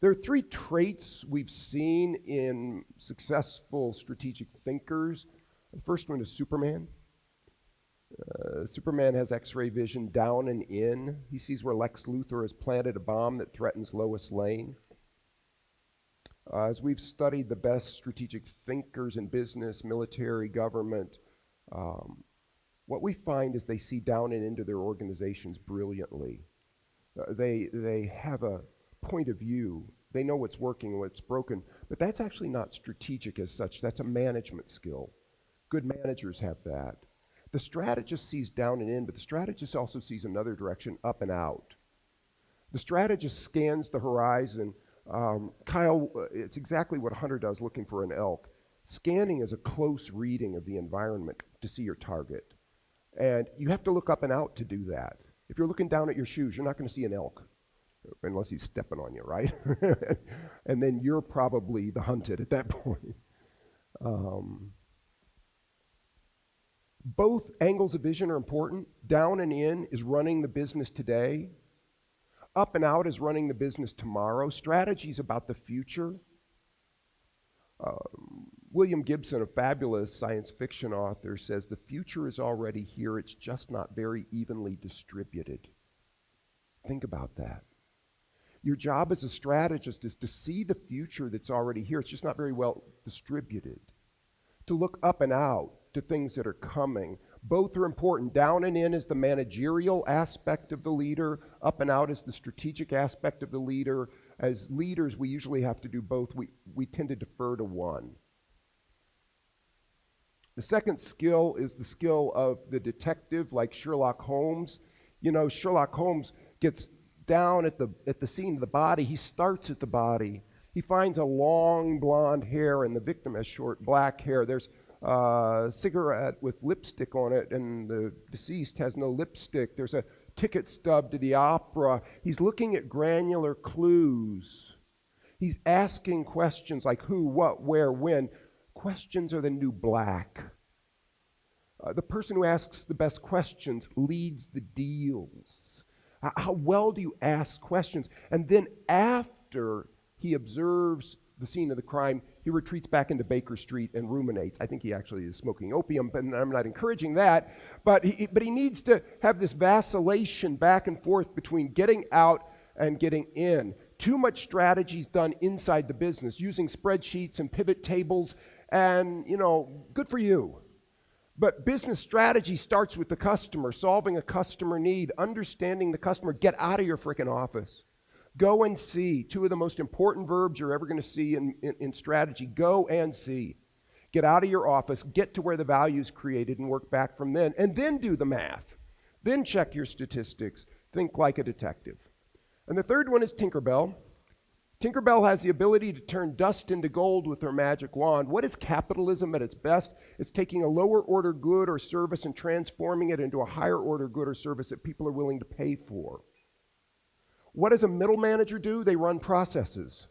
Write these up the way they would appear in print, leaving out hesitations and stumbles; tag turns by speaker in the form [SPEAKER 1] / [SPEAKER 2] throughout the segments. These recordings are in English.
[SPEAKER 1] There are three traits we've seen in successful strategic thinkers. The first one is Superman. Superman has X-ray vision down and in. He sees where Lex Luthor has planted a bomb that threatens Lois Lane. As we've studied the best strategic thinkers in business, military, government, what we find is they see down and into their organizations brilliantly. They have a point of view. They know what's working and what's broken, but that's actually not strategic as such. That's a management skill. Good managers have that. The strategist sees down and in, but the strategist also sees another direction, up and out. The strategist scans the horizon. Kyle, it's exactly what a hunter does looking for an elk. Scanning is a close reading of the environment to see your target. And you have to look up and out to do that. If you're looking down at your shoes, you're not going to see an elk, unless he's stepping on you, right? And then you're probably the hunted at that point. Both angles of vision are important. Down and in is running the business today. Up and out is running the business tomorrow. Strategy is about the future. William Gibson, a fabulous science fiction author, says the future is already here. It's just not very evenly distributed. Think about that. Your job as a strategist is to see the future that's already here. It's just not very well distributed. To look up and out to things that are coming. Both are important. Down and in is the managerial aspect of the leader. Up and out is the strategic aspect of the leader. As leaders, we usually have to do both. We tend to defer to one. The second skill is the skill of the detective, like Sherlock Holmes. You know, Sherlock Holmes gets down at the scene of the body. He starts at the body. He finds a long blonde hair, and the victim has short black hair. There's a cigarette with lipstick on it, and the deceased has no lipstick. There's a ticket stub to the opera. He's looking at granular clues. He's asking questions like who, what, where, when. Questions are the new black. The person who asks the best questions leads the deals. How well do you ask questions? And then after he observes the scene of the crime, he retreats back into Baker Street and ruminates. I think he actually is smoking opium, but I'm not encouraging that. But he needs to have this vacillation back and forth between getting out and getting in. Too much strategy is done inside the business, using spreadsheets and pivot tables, and, good for you. But business strategy starts with the customer, solving a customer need, understanding the customer. Get out of your freaking office. Go and see. Two of the most important verbs you're ever going to see in strategy. Go and see. Get out of your office, get to where the value is created, and work back from then. And then do the math. Then check your statistics. Think like a detective. And the third one is Tinkerbell. Tinkerbell has the ability to turn dust into gold with her magic wand. What is capitalism at its best? It's taking a lower order good or service and transforming it into a higher order good or service that people are willing to pay for. What does a middle manager do? They run processes.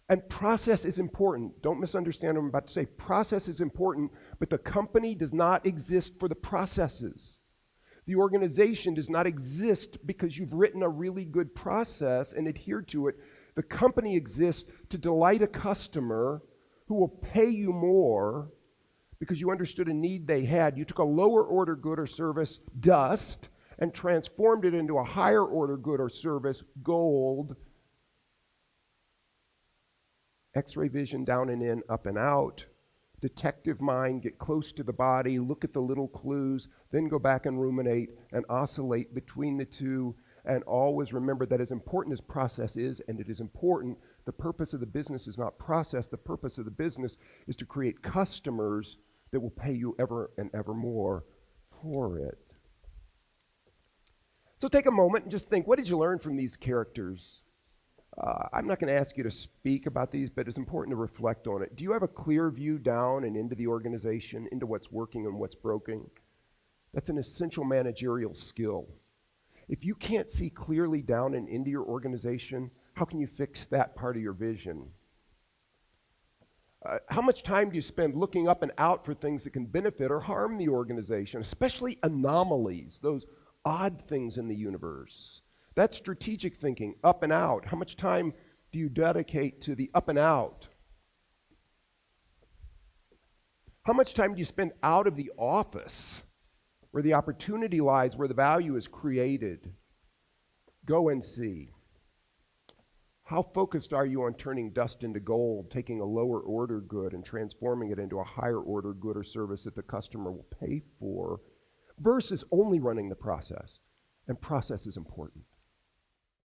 [SPEAKER 1] And process is important. Don't misunderstand what I'm about to say. Process is important, but the company does not exist for the processes. The organization does not exist because you've written a really good process and adhered to it. The company exists to delight a customer who will pay you more because you understood a need they had. You took a lower order good or service, dust, and transformed it into a higher order good or service, gold. X-ray vision, down and in, up and out. Detective mind, get close to the body, look at the little clues, then go back and ruminate and oscillate between the two. And always remember that as important as process is, and it is important, the purpose of the business is not process. The purpose of the business is to create customers that will pay you ever and ever more for it. So take a moment and just think, what did you learn from these characters? I'm not going to ask you to speak about these, but it's important to reflect on it. Do you have a clear view down and into the organization, into what's working and what's broken? That's an essential managerial skill. If you can't see clearly down and into your organization, how can you fix that part of your vision? How much time do you spend looking up and out for things that can benefit or harm the organization, especially anomalies, those odd things in the universe? That's strategic thinking, up and out. How much time do you dedicate to the up and out? How much time do you spend out of the office where the opportunity lies, where the value is created? Go and see. How focused are you on turning dust into gold, taking a lower order good and transforming it into a higher order good or service that the customer will pay for, versus only running the process? And process is important.